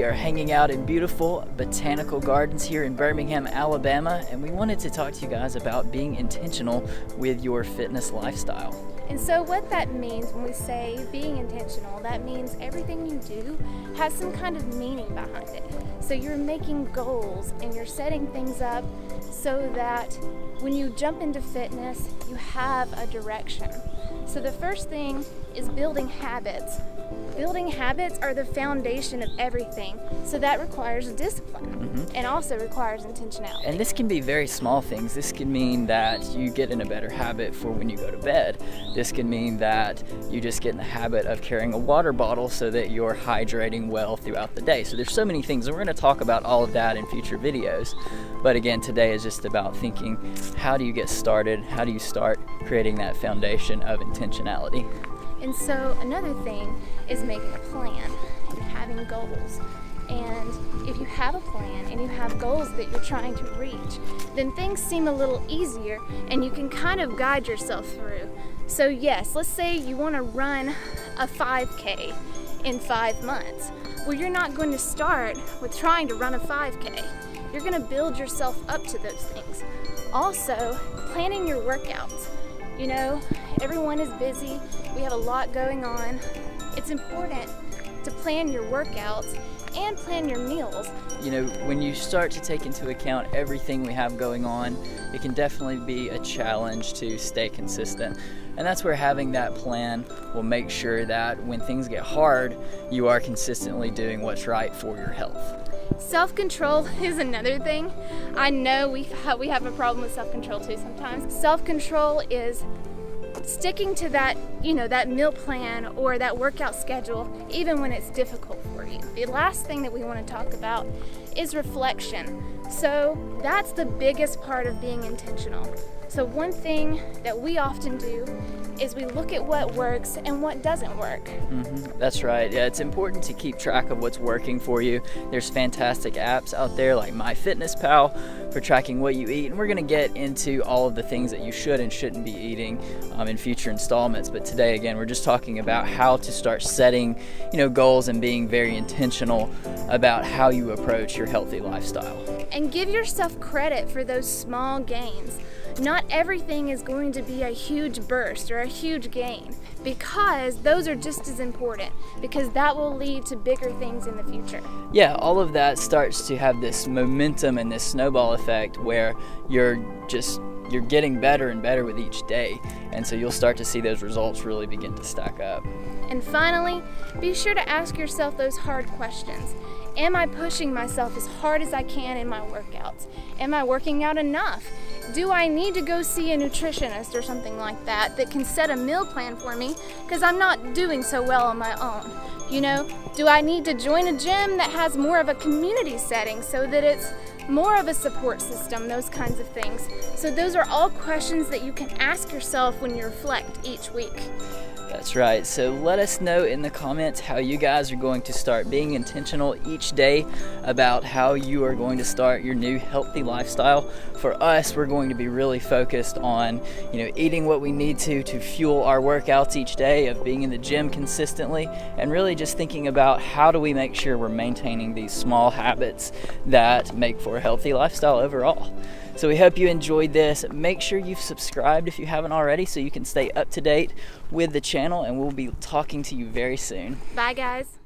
We are hanging out in beautiful botanical gardens here in Birmingham, Alabama, and we wanted to talk to you guys about being intentional with your fitness lifestyle. And so what that means when we say being intentional, that means everything you do has some kind of meaning behind it. So you're making goals and you're setting things up so that when you jump into fitness, you have a direction. So the first thing is building habits. Building habits are the foundation of everything. So that requires discipline and also requires intentionality. And this can be very small things. This can mean that you get in a better habit for when you go to bed. This can mean that you just get in the habit of carrying a water bottle so that you're hydrating well throughout the day. So there's so many things, and we're going to talk about all of that in future videos. But again, today is just about thinking, how do you get started? How do you start creating that foundation of intentionality? And so another thing is making a plan and having goals. And if you have a plan and you have goals that you're trying to reach, then things seem a little easier and you can kind of guide yourself through. So yes, let's say you want to run a 5K in 5 months. Well, you're not going to start with trying to run a 5K. You're going to build yourself up to those things. Also, planning your workouts. You know, everyone is busy. We have a lot going on. It's important to plan your workouts and plan your meals. You know, when you start to take into account everything we have going on, it can definitely be a challenge to stay consistent. And that's where having that plan will make sure that when things get hard, you are consistently doing what's right for your health. Self-control is another thing. I know we have a problem with self-control too sometimes. Self-control is sticking to that, that meal plan or that workout schedule, even when it's difficult for you. The last thing that we want to talk about is reflection. So that's the biggest part of being intentional. So one thing that we often do is we look at what works and what doesn't work. That's right. Yeah, it's important to keep track of what's working for you. There's fantastic apps out there like MyFitnessPal for tracking what you eat, and we're going to get into all of the things that you should and shouldn't be eating in future installments. But today, again, we're just talking about how to start setting, goals and being very intentional about how you approach your healthy lifestyle. And give yourself credit for those small gains. Not everything is going to be a huge burst or a huge gain, because those are just as important, because that will lead to bigger things in the future. Yeah, all of that starts to have this momentum and this snowball effect where you're getting better and better with each day, and so you'll start to see those results really begin to stack up. And finally, be sure to ask yourself those hard questions. Am I pushing myself as hard as I can in my workouts? Am I working out enough? Do I need to go see a nutritionist or something like that can set a meal plan for me because I'm not doing so well on my own? Do I need to join a gym that has more of a community setting so that it's more of a support system, those kinds of things? So those are all questions that you can ask yourself when you reflect each week. That's right. So let us know in the comments how you guys are going to start being intentional each day about how you are going to start your new healthy lifestyle. For us, we're going to be really focused on, eating what we need to fuel our workouts each day, of being in the gym consistently, and really just thinking about how do we make sure we're maintaining these small habits that make for a healthy lifestyle overall. So we hope you enjoyed this. Make sure you've subscribed if you haven't already so you can stay up to date with the channel, and we'll be talking to you very soon. Bye, guys.